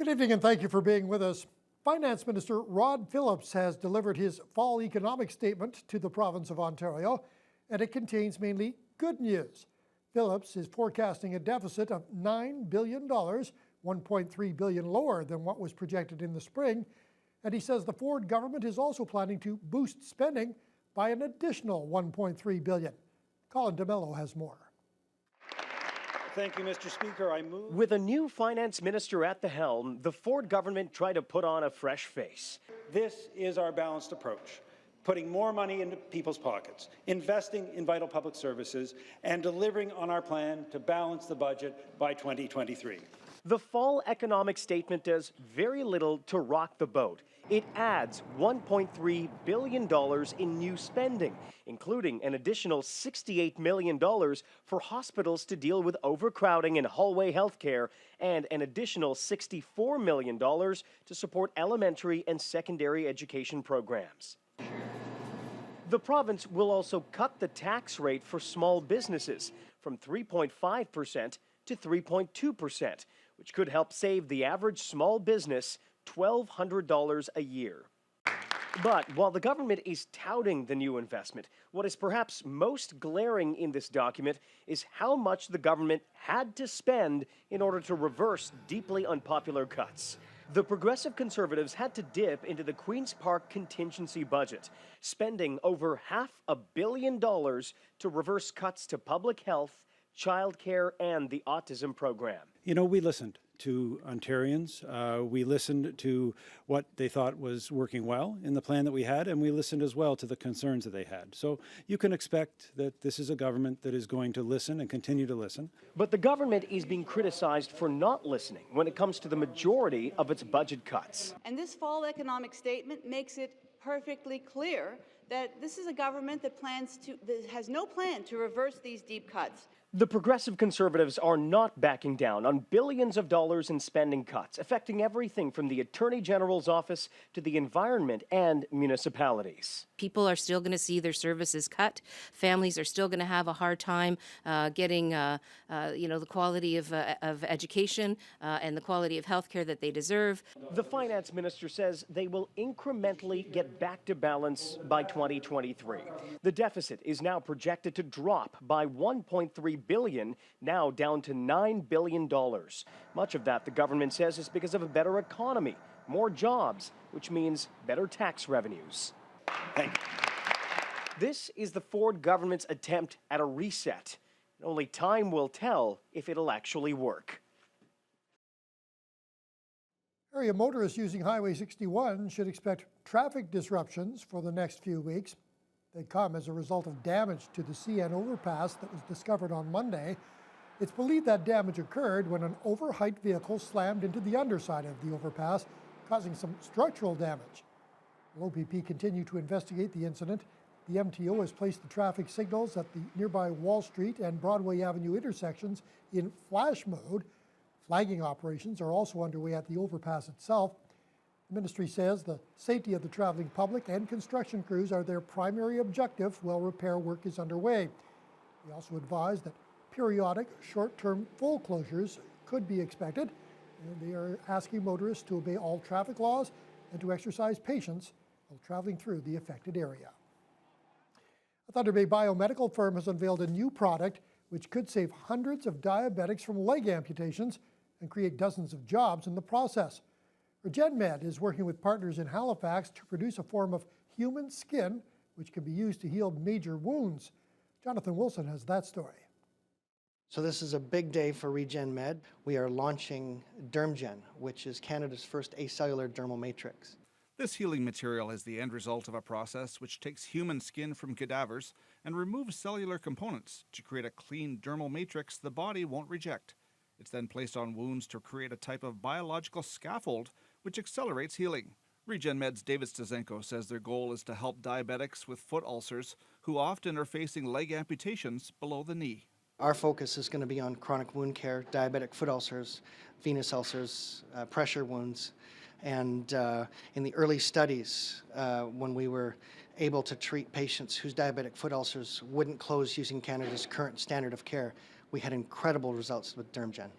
Good evening and thank you for being with us. Finance Minister Rod Phillips has delivered his fall economic statement to the province of Ontario, and it contains mainly good news. Phillips is forecasting a deficit of $9 billion, $1.3 billion lower than what was projected in the spring, and he says the Ford government is also planning to boost spending by an additional $1.3 billion. Colin DeMello has more. Thank you, Mr. Speaker. I move. With a new finance minister at the helm, the Ford government tried to put on a fresh face. This is our balanced approach, putting more money into people's pockets, investing in vital public services, and delivering on our plan to balance the budget by 2023. The fall economic statement does very little to rock the boat. It adds $1.3 billion in new spending, including an additional $68 million for hospitals to deal with overcrowding in hallway healthcare and an additional $64 million to support elementary and secondary education programs. The province will also cut the tax rate for small businesses from 3.5% to 3.2%, which could help save the average small business $1,200 a year. But while the government is touting the new investment, what is perhaps most glaring in this document is how much the government had to spend in order to reverse deeply unpopular cuts. The Progressive Conservatives had to dip into the Queen's Park contingency budget, spending over $500 million to reverse cuts to public health, childcare, and the autism program. You know, we listened to Ontarians. We listened to what they thought was working well in the plan that we had, and we listened as well to the concerns that they had. So you can expect that this is a government that is going to listen and continue to listen. But the government is being criticized for not listening when it comes to the majority of its budget cuts. And this fall economic statement makes it perfectly clear that this is a government that has no plan to reverse these deep cuts. The Progressive Conservatives are not backing down on billions of dollars in spending cuts, affecting everything from the Attorney General's office to the environment and municipalities. People are still going to see their services cut. Families are still going to have a hard time getting, the quality of education and the quality of health care that they deserve. The finance minister says they will incrementally get back to balance by 2023. The deficit is now projected to drop by $1.3 billion, now down to $9 billion. Much of that, the government says, is because of a better economy, more jobs, which means better tax revenues. Thank you. This is the Ford government's attempt at a reset. Only time will tell if it'll actually work. Area motorists using Highway 61 should expect traffic disruptions for the next few weeks. They come as a result of damage to the CN overpass that was discovered on Monday. It's believed that damage occurred when an overheight vehicle slammed into the underside of the overpass, causing some structural damage. The OPP continue to investigate the incident. The MTO has placed the traffic signals at the nearby Wall Street and Broadway Avenue intersections in flash mode. Flagging operations are also underway at the overpass itself. The ministry says the safety of the traveling public and construction crews are their primary objective while repair work is underway. They also advise that periodic short-term full closures could be expected. And they are asking motorists to obey all traffic laws and to exercise patience while traveling through the affected area. A Thunder Bay biomedical firm has unveiled a new product which could save hundreds of diabetics from leg amputations and create dozens of jobs in the process. RegenMed is working with partners in Halifax to produce a form of human skin which can be used to heal major wounds. Jonathan Wilson has that story. So this is a big day for RegenMed. We are launching DermGen, which is Canada's first acellular dermal matrix. This healing material is the end result of a process which takes human skin from cadavers and removes cellular components to create a clean dermal matrix the body won't reject. It's then placed on wounds to create a type of biological scaffold which accelerates healing. RegenMed's David Stazenko says their goal is to help diabetics with foot ulcers who often are facing leg amputations below the knee. Our focus is going to be on chronic wound care, diabetic foot ulcers, venous ulcers, pressure wounds. And in the early studies, when we were able to treat patients whose diabetic foot ulcers wouldn't close using Canada's current standard of care, we had incredible results with DermGen.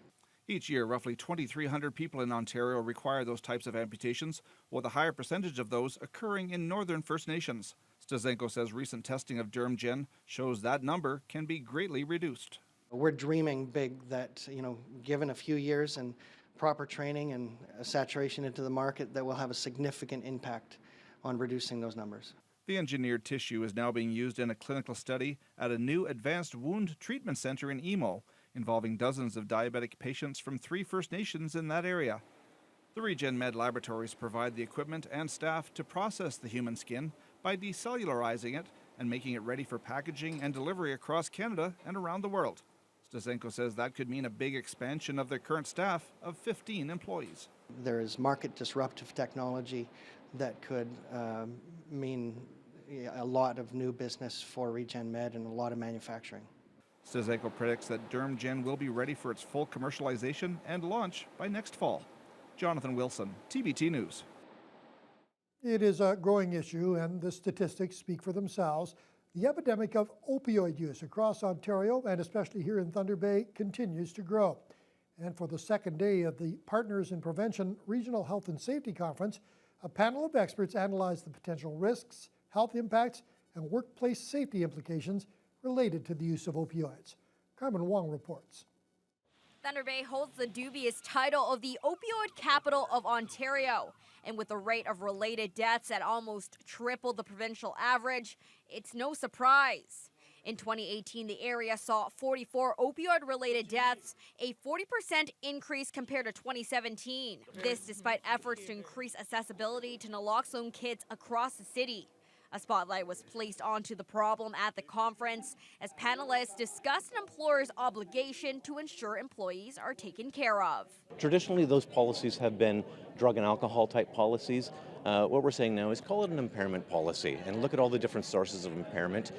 Each year, roughly 2,300 people in Ontario require those types of amputations, with a higher percentage of those occurring in northern First Nations. Stazenko says recent testing of DermGen shows that number can be greatly reduced. We're dreaming big that, given a few years and proper training and saturation into the market, that will have a significant impact on reducing those numbers. The engineered tissue is now being used in a clinical study at a new advanced wound treatment center in Emo, involving dozens of diabetic patients from 3 First Nations in that area. The RegenMed laboratories provide the equipment and staff to process the human skin by decellularizing it and making it ready for packaging and delivery across Canada and around the world. Stazenko says that could mean a big expansion of their current staff of 15 employees. There is market disruptive technology that could mean a lot of new business for RegenMed and a lot of manufacturing. Stazenko predicts that DermGen will be ready for its full commercialization and launch by next fall. Jonathan Wilson, TBT News. It is a growing issue, and the statistics speak for themselves. The epidemic of opioid use across Ontario, and especially here in Thunder Bay, continues to grow. And for the second day of the Partners in Prevention Regional Health and Safety Conference, a panel of experts analyzed the potential risks, health impacts, and workplace safety implications related to the use of opioids. Carmen Wong reports. Thunder Bay holds the dubious title of the opioid capital of Ontario. And with the rate of related deaths at almost triple the provincial average, it's no surprise. In 2018, the area saw 44 opioid-related deaths, a 40% increase compared to 2017. This despite efforts to increase accessibility to naloxone kits across the city. A spotlight was placed onto the problem at the conference as panelists discussed an employer's obligation to ensure employees are taken care of. Traditionally, those policies have been drug and alcohol type policies. What we're saying now is call it an impairment policy and look at all the different sources of impairment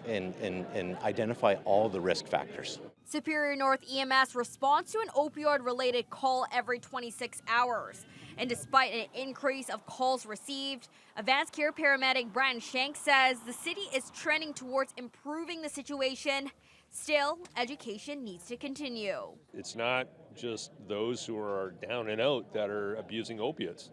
and identify all the risk factors. Superior North EMS responds to an opioid-related call every 26 hours. And despite an increase of calls received, advanced care paramedic Brandon Shank says the city is trending towards improving the situation. Still, education needs to continue. It's not just those who are down and out that are abusing opiates.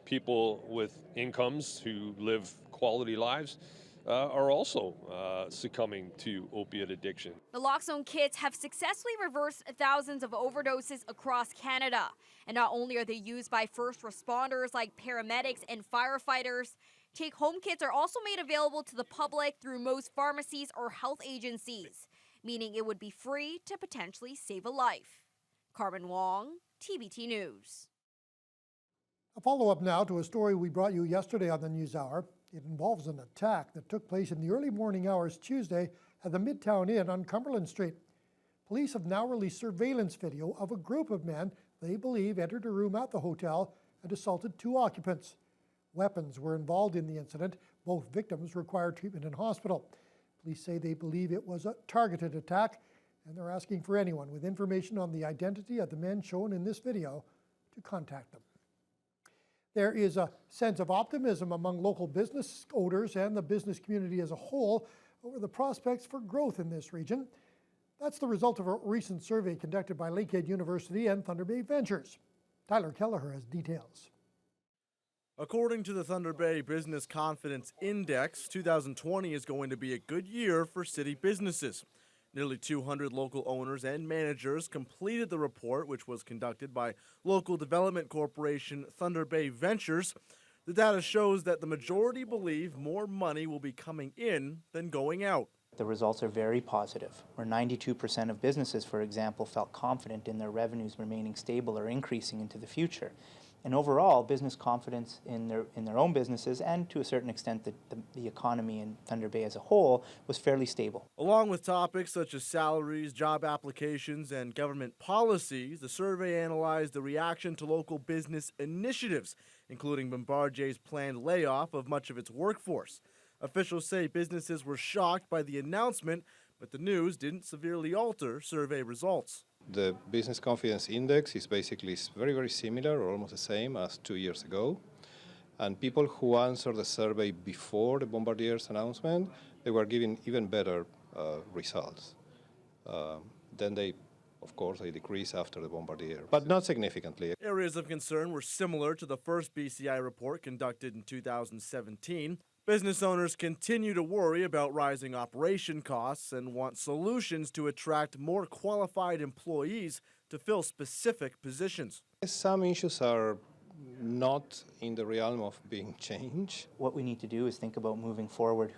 People with incomes who live quality lives are also succumbing to opiate addiction. Naloxone kits have successfully reversed thousands of overdoses across Canada. And not only are they used by first responders like paramedics and firefighters, take-home kits are also made available to the public through most pharmacies or health agencies, meaning it would be free to potentially save a life. Carmen Wong, TBT News. A follow-up now to a story we brought you yesterday on the NewsHour. It involves an attack that took place in the early morning hours Tuesday at the Midtown Inn on Cumberland Street. Police have now released surveillance video of a group of men they believe entered a room at the hotel and assaulted 2 occupants. Weapons were involved in the incident. Both victims required treatment in hospital. Police say they believe it was a targeted attack, and they're asking for anyone with information on the identity of the men shown in this video to contact them. There is a sense of optimism among local business owners and the business community as a whole over the prospects for growth in this region. That's the result of a recent survey conducted by Lakehead University and Thunder Bay Ventures. Tyler Kelleher has details. According to the Thunder Bay Business Confidence Index, 2020 is going to be a good year for city businesses. Nearly 200 local owners and managers completed the report, which was conducted by local development corporation Thunder Bay Ventures. The data shows that the majority believe more money will be coming in than going out. The results are very positive, where 92% of businesses, for example, felt confident in their revenues remaining stable or increasing into the future. And overall, business confidence in their own businesses and to a certain extent the economy in Thunder Bay as a whole was fairly stable. Along with topics such as salaries, job applications, and government policies, the survey analyzed the reaction to local business initiatives, including Bombardier's planned layoff of much of its workforce. Officials say businesses were shocked by the announcement, but the news didn't severely alter survey results. The Business Confidence Index is basically very, very similar or almost the same as 2 years ago. And people who answered the survey before the Bombardier's announcement, they were giving even better results. Then they Of course, they decrease after the Bombardier, but not significantly. Areas of concern were similar to the first BCI report conducted in 2017. Business owners continue to worry about rising operation costs and want solutions to attract more qualified employees to fill specific positions. Some issues are not in the realm of being changed. What we need to do is think about moving forward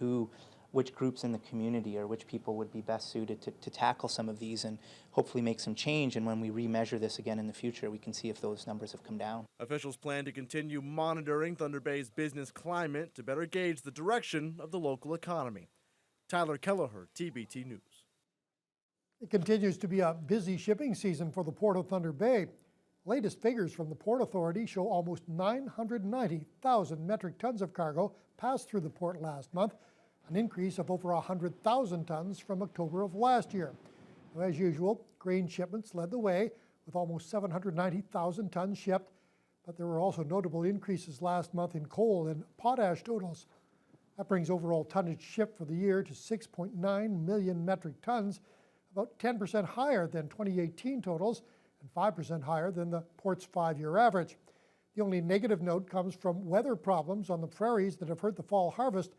which groups in the community or which people would be best suited to tackle some of these and hopefully make some change. And when we remeasure this again in the future, we can see if those numbers have come down. Officials plan to continue monitoring Thunder Bay's business climate to better gauge the direction of the local economy. Tyler Kelleher, TBT News. It continues to be a busy shipping season for the Port of Thunder Bay. Latest figures from the Port Authority show almost 990,000 metric tons of cargo passed through the port last month, an increase of over 100,000 tons from October of last year. Now, as usual, grain shipments led the way with almost 790,000 tons shipped, but there were also notable increases last month in coal and potash totals. That brings overall tonnage shipped for the year to 6.9 million metric tons, about 10% higher than 2018 totals and 5% higher than the port's 5-year average. The only negative note comes from weather problems on the prairies that have hurt the fall harvest,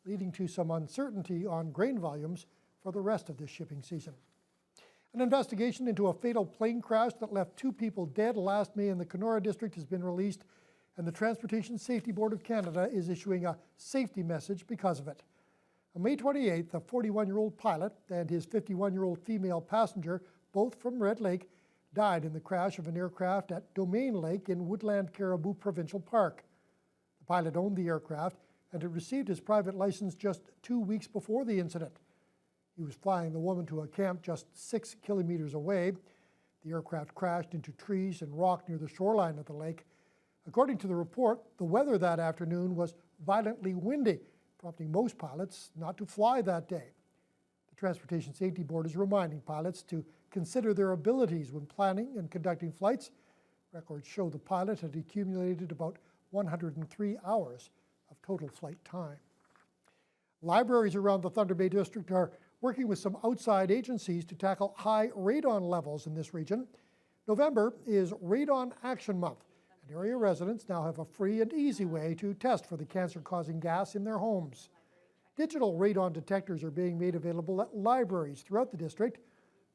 leading to some uncertainty on grain volumes for the rest of this shipping season. An investigation into a fatal plane crash that left 2 people dead last May in the Kenora district has been released, and the Transportation Safety Board of Canada is issuing a safety message because of it. On May 28th, a 41-year-old pilot and his 51-year-old female passenger, both from Red Lake, died in the crash of an aircraft at Domain Lake in Woodland Caribou Provincial Park. The pilot owned the aircraft and had received his private license just 2 weeks before the incident. He was flying the woman to a camp just 6 kilometers away. The aircraft crashed into trees and rock near the shoreline of the lake. According to the report, the weather that afternoon was violently windy, prompting most pilots not to fly that day. The Transportation Safety Board is reminding pilots to consider their abilities when planning and conducting flights. Records show the pilot had accumulated about 103 hours of total flight time. Libraries around the Thunder Bay District are working with some outside agencies to tackle high radon levels in this region. November is Radon Action Month, and area residents now have a free and easy way to test for the cancer-causing gas in their homes. Digital radon detectors are being made available at libraries throughout the district.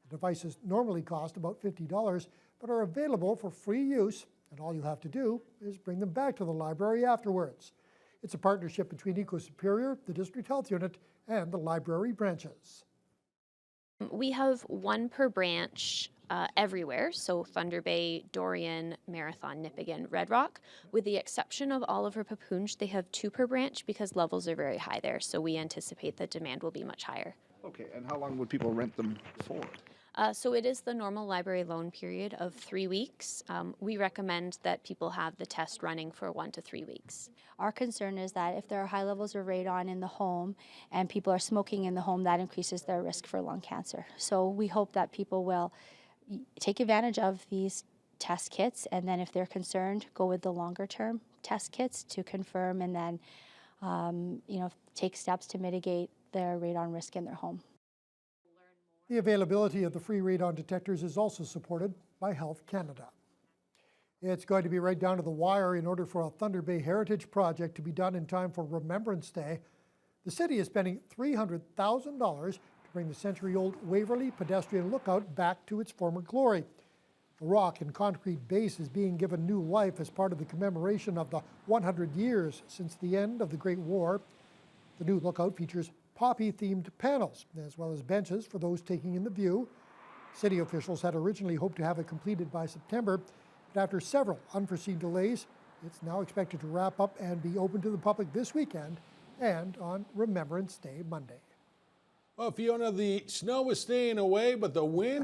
The devices normally cost about $50, but are available for free use, and all you have to do is bring them back to the library afterwards. It's a partnership between Eco Superior, the District Health Unit, and the library branches. We have one per branch everywhere, so Thunder Bay, Dorian, Marathon, Nipigon, Red Rock. With the exception of Oliver Papoonge, they have 2 per branch because levels are very high there, so we anticipate that demand will be much higher. Okay, and how long would people rent them for? So it is the normal library loan period of 3 weeks. We recommend that people have the test running for 1 to 3 weeks. Our concern is that if there are high levels of radon in the home and people are smoking in the home, that increases their risk for lung cancer. So we hope that people will take advantage of these test kits, and then if they're concerned, go with the longer term test kits to confirm and then take steps to mitigate their radon risk in their home. The availability of the free radon detectors is also supported by Health Canada. It's going to be right down to the wire in order for a Thunder Bay Heritage project to be done in time for Remembrance Day. The city is spending $300,000 to bring the century-old Waverley Pedestrian Lookout back to its former glory. The rock and concrete base is being given new life as part of the commemoration of the 100 years since the end of the Great War. The new lookout features poppy-themed panels, as well as benches for those taking in the view. City officials had originally hoped to have it completed by September, but after several unforeseen delays, it's now expected to wrap up and be open to the public this weekend and on Remembrance Day Monday. Well, Fiona, the snow is staying away, but the winds